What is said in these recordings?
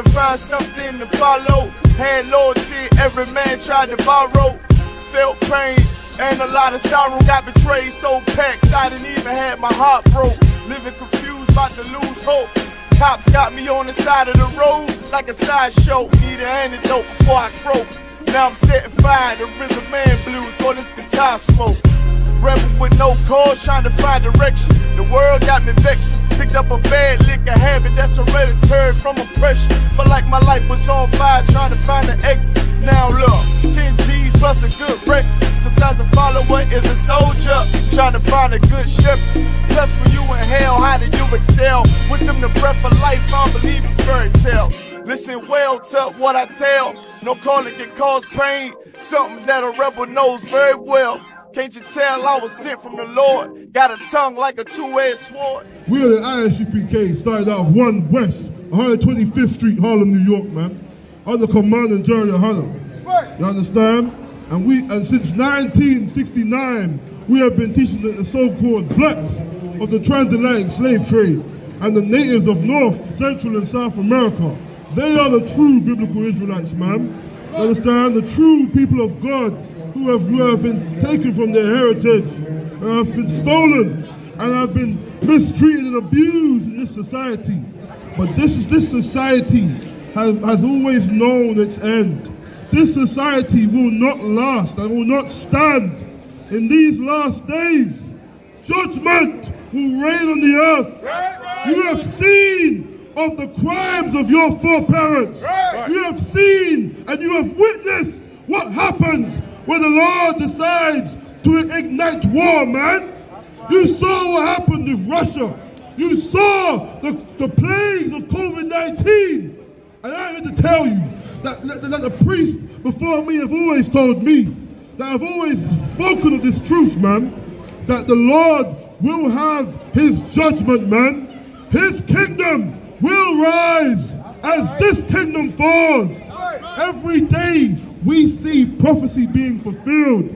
to find something to follow. Had loyalty, every man tried to borrow. Felt pain and a lot of sorrow. Got betrayed, sold packs, I didn't even have my heart broke. Living confused, about to lose hope. Cops got me on the side of the road like a sideshow. Need an antidote before I croak. Now I'm setting fire to rhythm man blues for this guitar smoke. Rebel with no cause, trying to find direction. The world got me vexed. Picked up a bad liquor habit that's hereditary from oppression. Felt like my life was on fire, trying to find an exit. Now look, 10 G's plus a good wreck. Sometimes a follower is a soldier, trying to find a good shepherd. Plus when you in hell, how do you excel? Wisdom the breath of life, I don't believe in fairy tale. Listen well to what I tell. No calling can cause pain, something that a rebel knows very well. Can't you tell I was sent from the Lord? Got a tongue like a two-edged sword. We are the ISUPK, started out 1 West, 125th Street, Harlem, New York, man. Under command and Jerry Hunter. You understand? And since 1969, we have been teaching the so-called blacks of the transatlantic slave trade and the natives of North, Central, and South America. They are the true biblical Israelites, man. You understand? The true people of God who have been taken from their heritage, have been stolen, and have been mistreated and abused in this society. But this society has always known its end. This society will not last and will not stand. In these last days, judgment will reign on the earth. You have seen of the crimes of your foreparents. You have seen and you have witnessed what happens when the Lord decides to ignite war, man. You saw what happened with Russia. You saw the plagues of COVID-19. And I'm here to tell you that the priests before me have always told me, that I've always spoken of this truth, man, that the Lord will have his judgment, man. His kingdom will rise as this kingdom falls. Every day we see prophecy being fulfilled.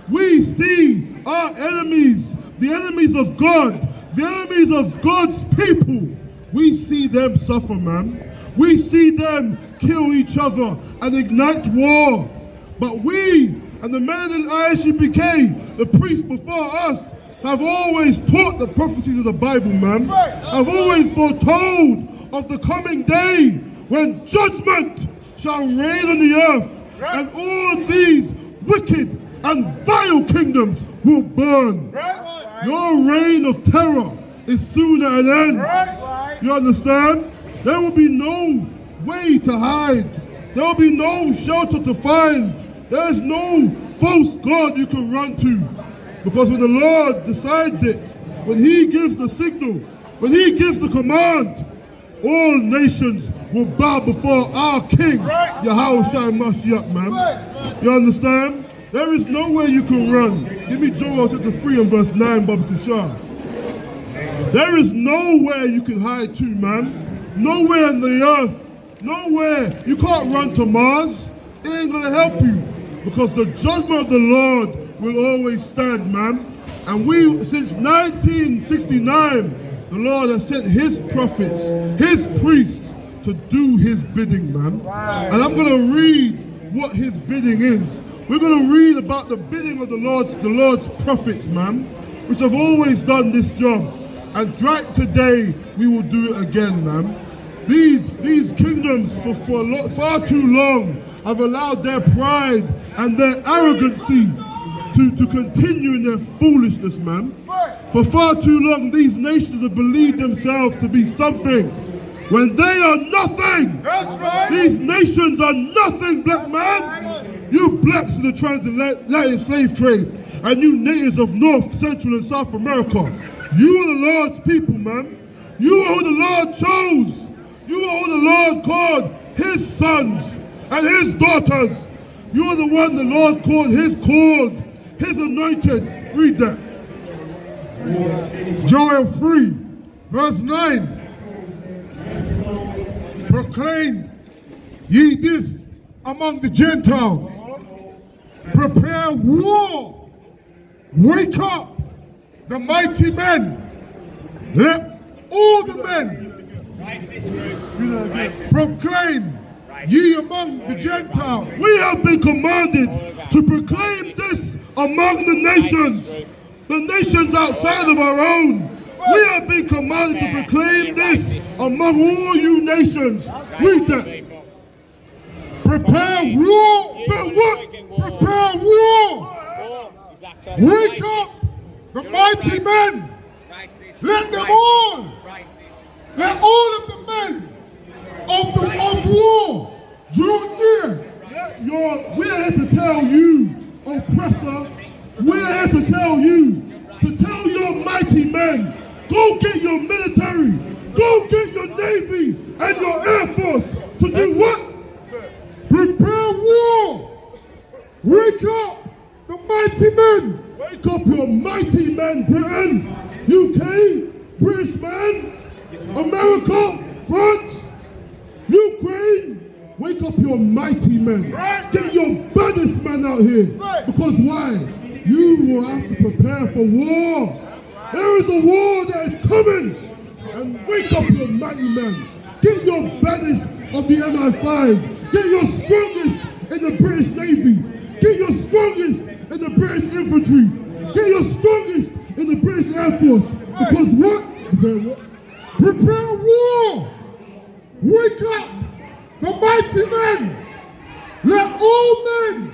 We see our enemies, the enemies of God, the enemies of God's people. We see them suffer, man. We see them kill each other and ignite war. But we and the men in ISUPK, the priests before us, have always taught the prophecies of the Bible, man. Have always foretold of the coming day when judgment shall reign on the earth, and all these wicked and vile kingdoms will burn. Your reign of terror is soon at an end. You understand? There will be no way to hide. There will be no shelter to find. There is no false God you can run to. Because when the Lord decides it, when he gives the signal, when he gives the command, all nations will bow before our King, Yahweh Shai Mashiach, man. You understand? There is nowhere you can run. Give me Joel chapter 3 and verse 9, Baba Kishar. There is nowhere you can hide to, man. Nowhere in the earth. Nowhere. You can't run to Mars. It ain't going to help you. Because the judgment of the Lord will always stand, man. And we, since 1969, the Lord has sent his prophets, his priests, to do his bidding, man. And I'm going to read what his bidding is. We're going to read about the bidding of the Lord's prophets, man, which have always done this job. And right today, we will do it again, man. These kingdoms for far too long have allowed their pride and their arrogancy to continue in their foolishness, man. For far too long, these nations have believed themselves to be something when they are nothing. These nations are nothing, black man. You blacks in the transatlantic slave trade, and you natives of North, Central, and South America, you are the Lord's people, man. You are who the Lord chose. You are who the Lord called his sons and his daughters. You are the one the Lord called, his anointed. Read that. Joel 3, verse 9. Proclaim ye this among the Gentiles. Prepare war. Wake up the mighty men. Let all the men proclaim ye among the Gentiles. We have been commanded to proclaim this among the nations outside of our own. We have been commanded to proclaim this among all you nations. Read that. Prepare war. For what? Prepare war. Wake up the mighty men. Let them all. Let all of the men of war draw near. We are here to tell you, oppressor. We are here to tell you, to tell your mighty men, go get your military, go get your navy and your air force to do what? Prepare war. Wake up the mighty men. Wake up your mighty men, Britain, UK, British man, America, France, Ukraine. Wake up your mighty men. Get your baddest men out here. Because why? You will have to prepare for war. There is a war that is coming. And wake up your mighty men. Get your baddest of the MI5. Get your strongest in the British Navy. Get your strongest in the British infantry. Get your strongest in the British Air Force. Because what? Prepare war. Wake up the mighty men. Let all men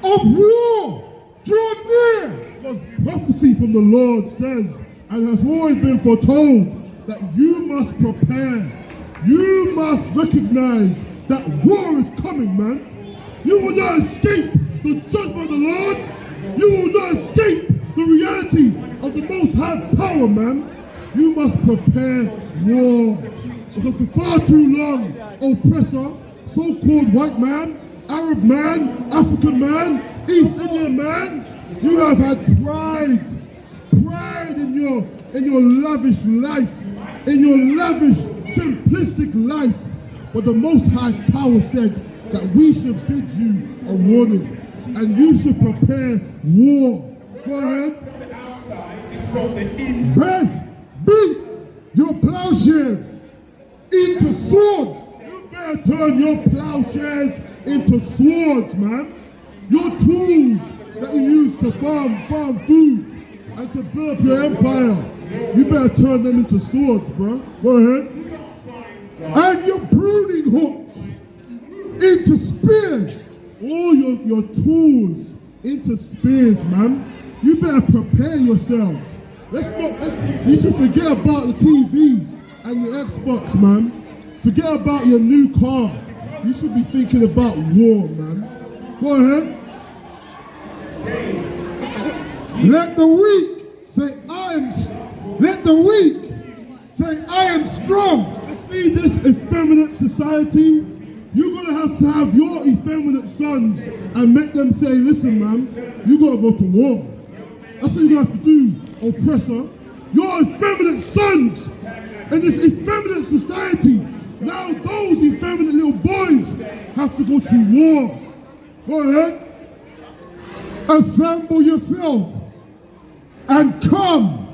of war draw near. Because prophecy from the Lord says, and has always been foretold, that you must prepare. You must recognize that war is coming, man. You will not escape the judgment of the Lord. You will not escape the reality of the Most High power, man. You must prepare war. Because for far too long, oppressor, so-called white man, Arab man, African man, East Indian man, you have had pride in your lavish life, in your lavish, simplistic life. But the Most High Power said that we should bid you a warning, and you should prepare war. Go ahead. Best beat your plowshares into swords. You better turn your plowshares into swords, man. Your tools that you use to farm food and to build up your empire, you better turn them into swords, bro. Go ahead. And your pruning hooks into spears. All your tools into spears, man. You better prepare yourselves. You should forget about the TV and your Xbox, man. Forget about your new car. You should be thinking about war, man. Go ahead. Let the weak say I am strong. See this effeminate society? You're going to have your effeminate sons and make them say, listen, man, you got to go to war. That's what you have to do, oppressor. Your effeminate sons in this effeminate society, now those effeminate little boys have to go to war. Go ahead. Assemble yourselves and come,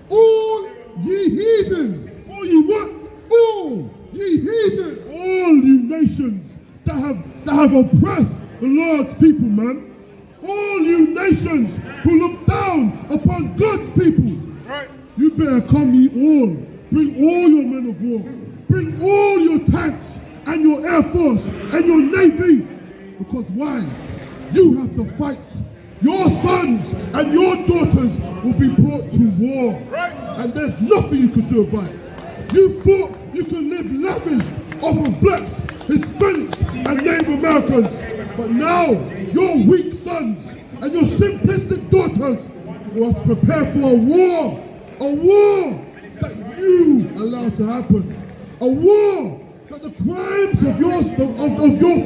all ye heathen. All ye what? All ye heathen. All you nations that have oppressed the Lord's people, man. All you nations who look down upon God's people. Right. You better come ye all. Bring all your men of war. Bring all your tanks and your air force and your navy. Because why? You have to fight. Your sons and your daughters will be brought to war. Right. And there's nothing you can do about it. You thought you could live lavish off of blacks, Hispanics, and Native Americans. But now, your weak sons and your simplistic daughters will have to prepare for a war that you allowed to happen. A war that the crimes of your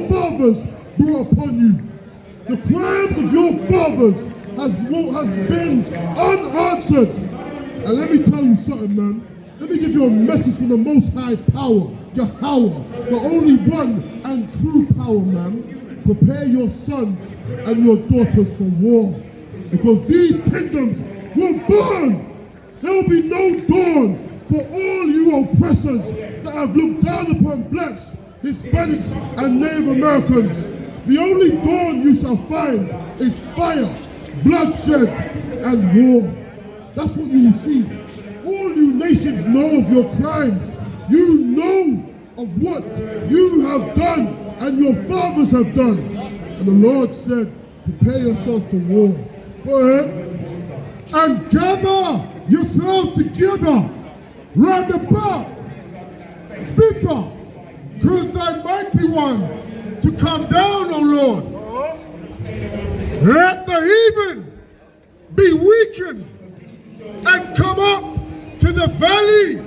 fathers brought upon you. The crimes of your fathers has been unanswered. And let me tell you something, man. Let me give you a message from the Most High Power, Yahweh, the only one and true power, man. Prepare your sons and your daughters for war. Because these kingdoms will burn. There will be no dawn for all you oppressors that have looked down upon blacks, Hispanics, and Native Americans. The only dawn you shall find is fire, bloodshed, and war. That's what you will see. All you nations know of your crimes. You know of what you have done and your fathers have done. And the Lord said, prepare yourselves for war. Go ahead. And gather yourselves together round about, thither, cause thy mighty ones to come down, O Lord. Let the heathen be weakened and come up to the valley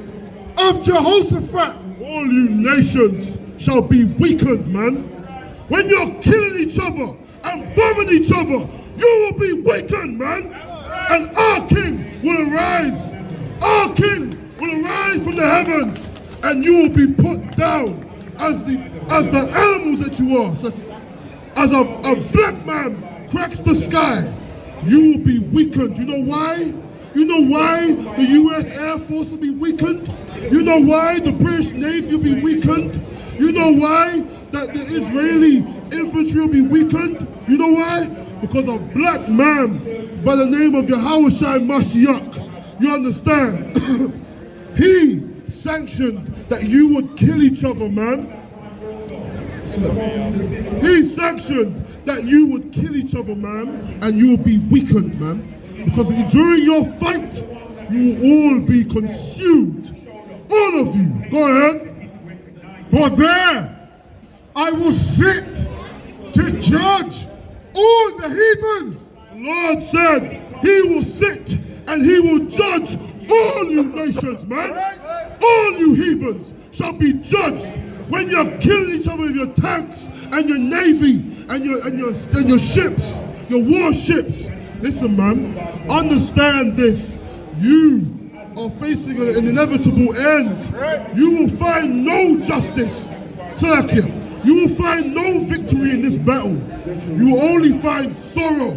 of Jehoshaphat. All you nations shall be weakened, man. When you're killing each other and bombing each other, you will be weakened, man. And our King will arise. Our King will arise from the heavens, and you will be put down as the animals that you are. So, as a black man cracks the sky, you will be weakened. You know why? You know why the U.S. Air Force will be weakened? You know why the British Navy will be weakened? You know why that the Israeli infantry will be weakened? You know why? Because a black man by the name of Yahushua Mashiach, you understand? He sanctioned that you would kill each other, man. He sanctioned that you would kill each other, man, and you will be weakened, man. Because during your fight, you will all be consumed. All of you. Go ahead. For there I will sit to judge all the heathens. The Lord said he will sit and he will judge all you nations, man. All you heathens shall be judged when you're killing each other with your tanks and your navy and your ships, your warships. Listen, man, understand this. You are facing an inevitable end. You will find no justice, Turkey. You will find no victory in this battle. You will only find sorrow.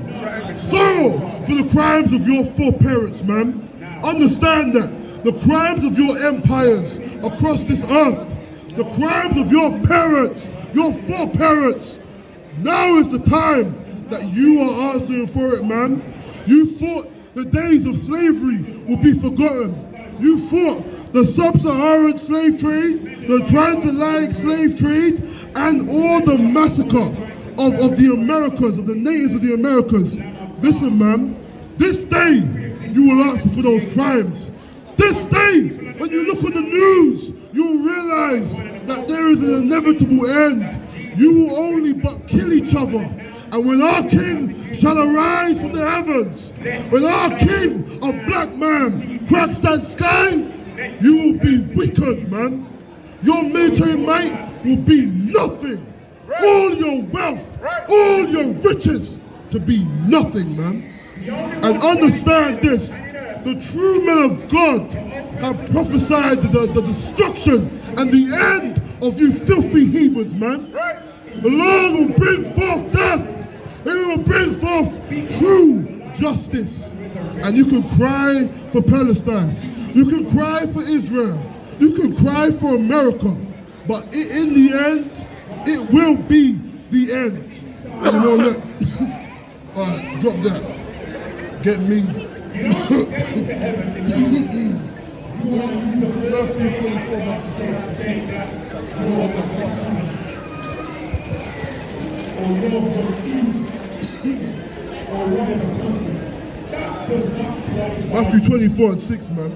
Sorrow for the crimes of your foreparents, man. Understand that. The crimes of your empires across this earth. The crimes of your parents, your foreparents. Now is the time that you are answering for it, man. You thought the days of slavery will be forgotten. You thought the sub-Saharan slave trade, the transatlantic slave trade, and all the massacre of the Americas, of the natives of the Americas. Listen, man, this day you will answer for those crimes. This day, when you look at the news, you will realize that there is an inevitable end. You will only but kill each other. And when our King shall arise from the heavens, when our King, a black man, cracks that sky, you will be weakened, man. Your military might will be nothing. All your wealth, all your riches to be nothing, man. And understand this, the true men of God have prophesied the destruction and the end of you filthy heathens, man. The Lord will bring forth death. He will bring forth true justice. And you can cry for Palestine. You can cry for Israel. You can cry for America. But in the end, it will be the end. You know that? All right, drop that. Get me. Matthew 24 and 6, man.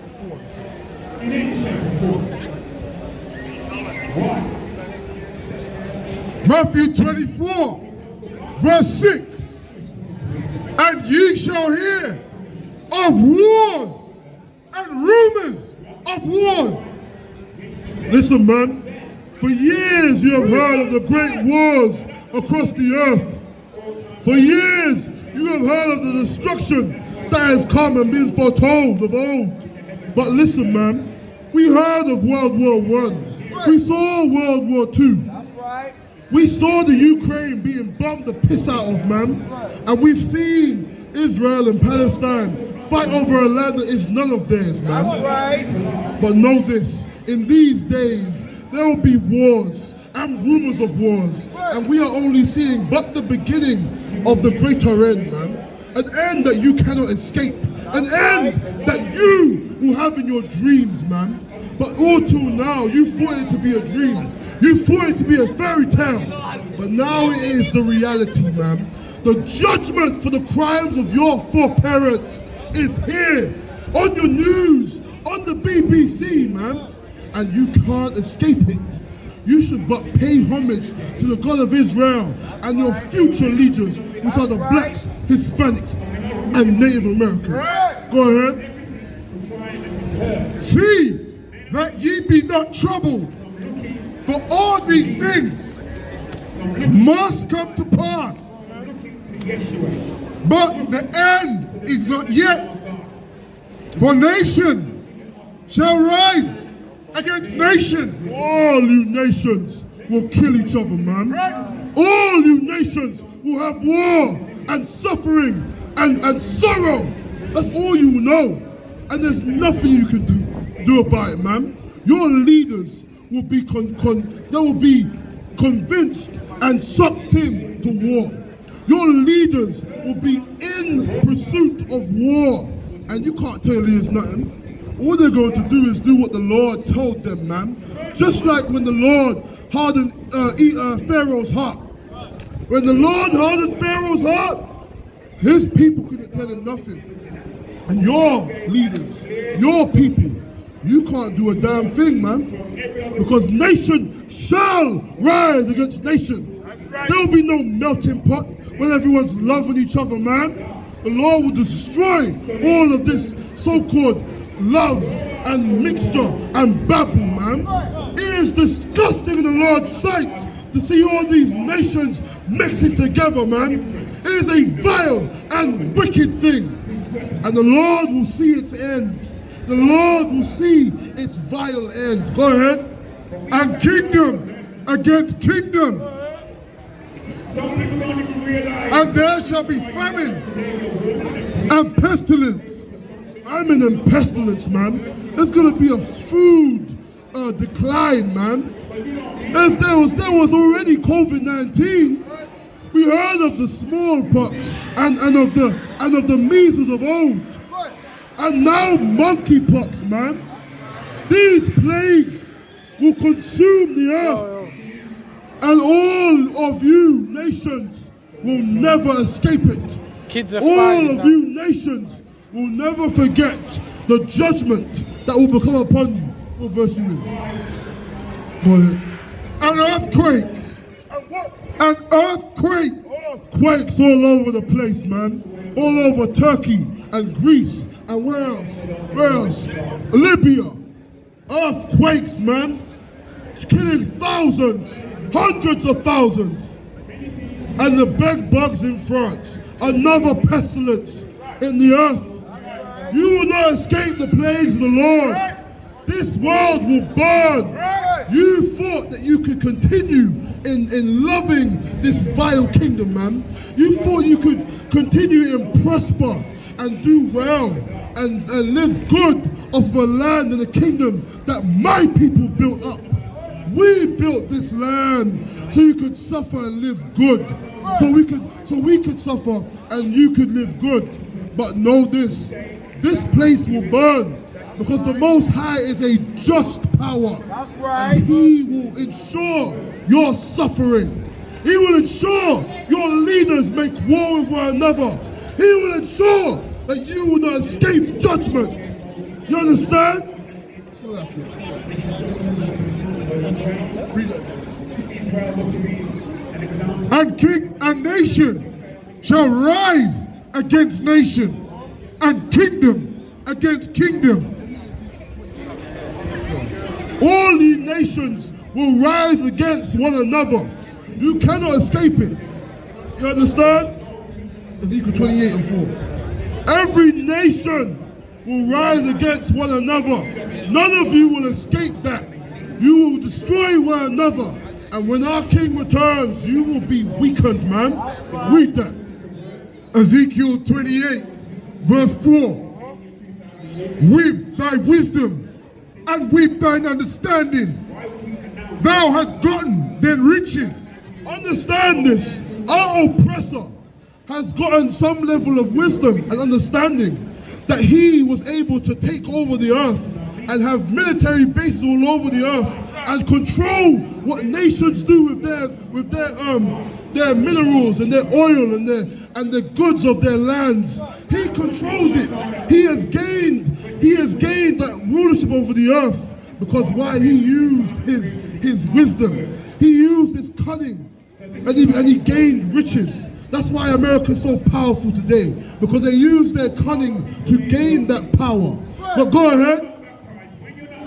Matthew 24, verse 6. And ye shall hear of wars and rumors of wars. Listen, man, for years you have heard of the great wars across the earth. For years you have heard of the destruction that has come and been foretold of old. But listen, man, we heard of World War I. We saw World War II. We saw the Ukraine being bombed the piss out of, man. And we've seen Israel and Palestine fight over a land that is none of theirs, man. That's right. But know this, in these days, there will be wars and rumors of wars. And we are only seeing but the beginning of the greater end, man. An end that you cannot escape. An end that you will have in your dreams, man. But all till now, you thought it to be a dream. You thought it to be a fairy tale. But now it is the reality, man. The judgment for the crimes of your foreparents is here. On your news, on the BBC, man. And you can't escape it. You should but pay homage to the God of Israel and your future leaders, which are the blacks, Hispanics, and Native Americans. Go ahead. See that ye be not troubled, for all these things must come to pass. But the end is not yet. For nation shall rise against nation. All you nations will kill each other, man. All you nations will have war and suffering and sorrow. That's all you know. And there's nothing you can do about it, man. Your leaders will be they will be convinced and sucked in to war. Your leaders will be in pursuit of war. And you can't tell your leaders nothing. All they're going to do is do what the Lord told them, man. Just like when the Lord hardened Pharaoh's heart. When the Lord hardened Pharaoh's heart, his people couldn't tell him nothing. And your leaders, your people, you can't do a damn thing, man. Because nation shall rise against nation. There will be no melting pot when everyone's loving each other, man. The Lord will destroy all of this so-called love and mixture and babble, man. It is disgusting in the Lord's sight to see all these nations mixing together, man. It is a vile and wicked thing. And the Lord will see its end. The Lord will see its vile end. Go ahead. And kingdom against kingdom. And there shall be famine and pestilence. Famine and pestilence, man. There's going to be a food decline, man. There was already COVID-19. We heard of the smallpox and of the measles of old. And now monkeypox, man. These plagues will consume the earth. And all of you nations will never escape it. All of you nations will never forget the judgment that will become upon you. What verse you in? Go ahead. And earthquakes. And earthquakes. Earthquakes all over the place, man. All over Turkey and Greece and where else? Where else? Libya. Earthquakes, man. It's killing thousands, hundreds of thousands. And the bed bugs in France. Another pestilence in the earth. You will not escape the plagues of the Lord. This world will burn. You thought that you could continue in loving this vile kingdom, man. You thought you could continue and prosper and do well and live good of a land and a kingdom that my people built up. We built this land so you could suffer and live good. So we could suffer and you could live good. But know this place will burn. Because the Most High is a just power. That's right. And He will ensure your suffering. He will ensure your leaders make war with one another. He will ensure that you will not escape judgment. You understand? And nation shall rise against nation, and kingdom against kingdom. All these nations will rise against one another. You cannot escape it. You understand? Ezekiel 28 and 4. Every nation will rise against one another. None of you will escape that. You will destroy one another. And when our king returns, you will be weakened, man. Read that. Ezekiel 28, verse 4. with thy wisdom and with thine understanding. Thou hast gotten then riches. Understand this. Our oppressor has gotten some level of wisdom and understanding that he was able to take over the earth and have military bases all over the earth and control what nations do with their minerals and their oil and the goods of their lands. He controls it. He has gained that rulership over the earth because why? He used his wisdom. He used his cunning and he gained riches. That's why America is so powerful today, because they use their cunning to gain that power. But go ahead.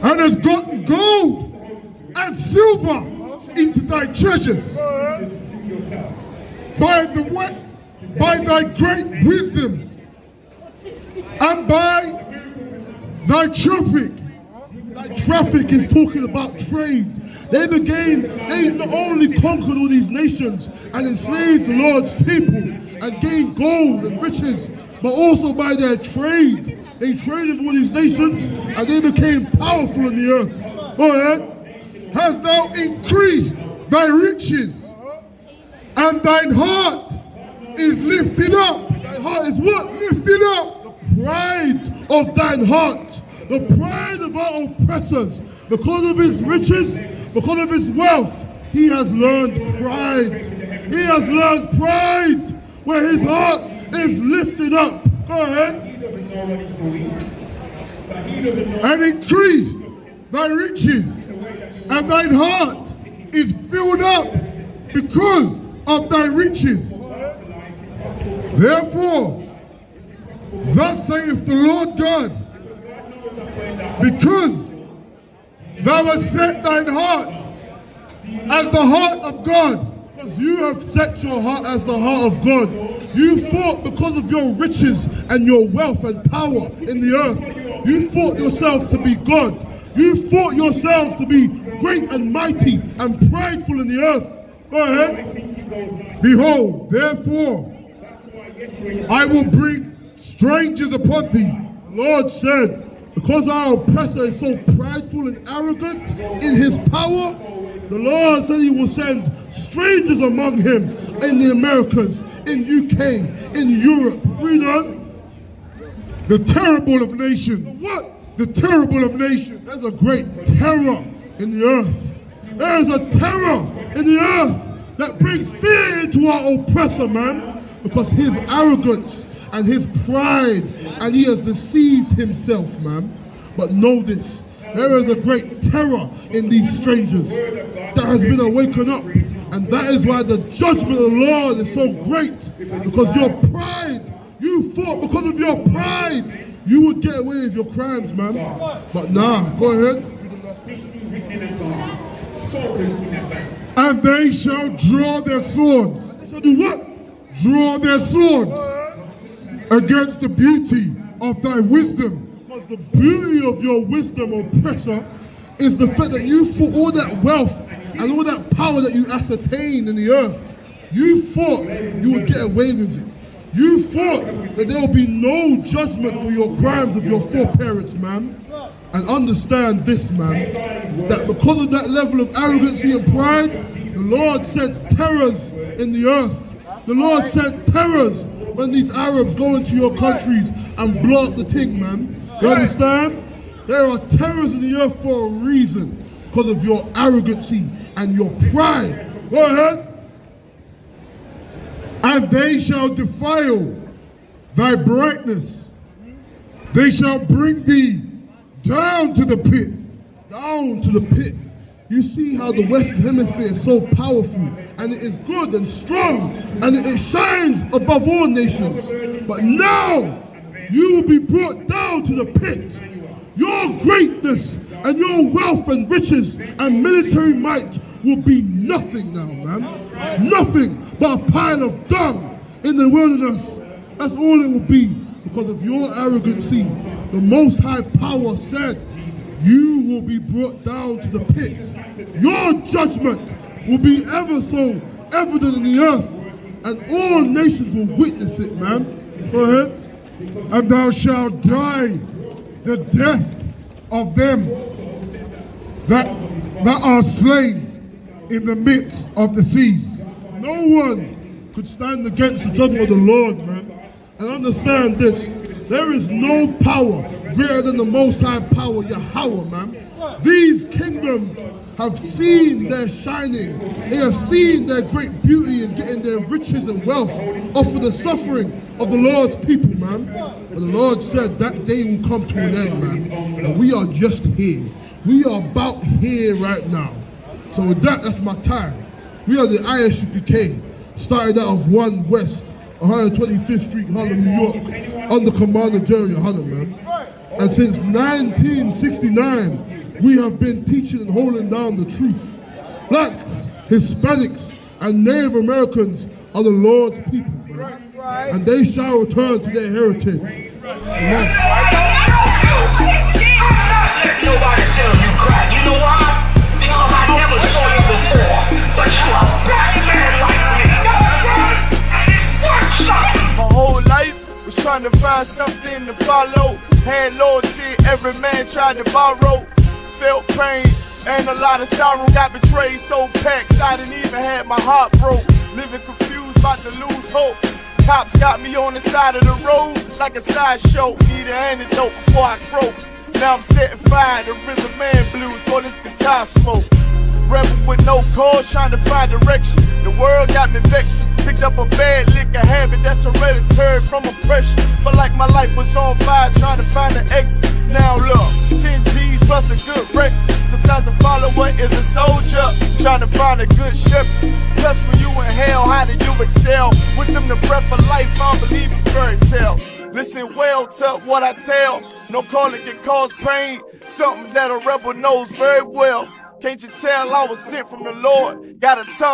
And has gotten gold and silver into thy treasures by thy great wisdom and by thy traffic. That traffic is talking about trade. They not only conquered all these nations and enslaved the Lord's people and gained gold and riches, but also by their trade. They traded with all these nations and they became powerful in the earth. Go ahead. Hast thou increased thy riches, and thine heart is lifted up. Thy heart is what? Lifted up. The pride of thine heart. The pride of our oppressors. Because of his riches, because of his wealth, he has learned pride. He has learned pride where his heart is lifted up. Go ahead. And increased thy riches, and thine heart is filled up because of thy riches. Therefore, thus saith the Lord God, because thou hast set thine heart as the heart of God. Because you have set your heart as the heart of God. You fought because of your riches and your wealth and power in the earth. You fought yourself to be God. You fought yourselves to be great and mighty and prideful in the earth. Go ahead. Behold, therefore, I will bring strangers upon thee. The Lord said, because our oppressor is so prideful and arrogant in his power, the Lord said he will send strangers among him in the Americas, in UK, in Europe. Read on. The terrible of nations. What? The terrible of nations. There's a great terror in the earth. There is a terror in the earth that brings fear into our oppressor, man, because his arrogance and his pride, and he has deceived himself, man. But know this, there is a great terror in these strangers that has been awakened up, and that is why the judgment of the Lord is so great, because your pride, you fought because of your pride, you would get away with your crimes, man. But nah, go ahead. And they shall draw their swords. They shall do what? Draw their swords against the beauty of thy wisdom. Because the beauty of your wisdom, oppressor, is the fact that you, for all that wealth and all that power that you ascertained in the earth, you thought you would get away with it. You thought that there will be no judgment for your crimes of your foreparents, man. And understand this, man, that because of that level of arrogancy and pride, the Lord sent terrors in the earth. The Lord sent terrors when these Arabs go into your countries and blow up the thing, man. You understand? There are terrors in the earth for a reason, because of your arrogancy and your pride. Go ahead. And they shall defile thy brightness. They shall bring thee down to the pit. Down to the pit. You see how the Western Hemisphere is so powerful, and it is good and strong, and it shines above all nations. But now, you will be brought down to the pit. Your greatness and your wealth and riches and military might will be nothing now, man. Nothing but a pile of dung in the wilderness. That's all it will be, because of your arrogancy. The Most High Power said, you will be brought down to the pit. Your judgment will be ever so evident in the earth, and all nations will witness it, man. Go ahead. And thou shalt die the death of them that are slain in the midst of the seas. No one could stand against the judgment of the Lord, man. And understand this, there is no power greater than the Most High power, Yahweh, man. These kingdoms have seen their shining. They have seen their great beauty in getting their riches and wealth off of the suffering of the Lord's people, man. But the Lord said that day will come to an end, man. And we are just here. We are about here right now. So with that, that's my time. We are the ISUPK, started out of 1 West, 125th Street, Harlem, New York, under command of Jerry Hunter, man. And since 1969, we have been teaching and holding down the truth. Blacks, Hispanics, and Native Americans are the Lord's people, man. And they shall return to their heritage. Amen. Nobody tell you crack. You know why? Because I never saw you before. But you a black man like me. And it's worth something. My whole life was trying to find something to follow. Had loyalty, every man tried to borrow. Felt pain and a lot of sorrow. Got betrayed, so packs I didn't even have my heart broke. Living confused, about to lose hope. Cops got me on the side of the road like a sideshow. Need an antidote before I croak. Now I'm setting fire to rhythm man blues, boy, this guitar smoke. Rebel with no cause, trying to find direction. The world got me vexed. Picked up a bad liquor habit that's hereditary from oppression. Felt like my life was on fire, trying to find an exit. Now look, 10 G's plus a good wreck. Sometimes a follower is a soldier, trying to find a good shepherd. Plus when you in hell, how did you excel? Wisdom the breath of life, I don't believe in fairy tale. Listen well to what I tell. No calling can cause pain. Something that a rebel knows very well. Can't you tell I was sent from the Lord? Got a tongue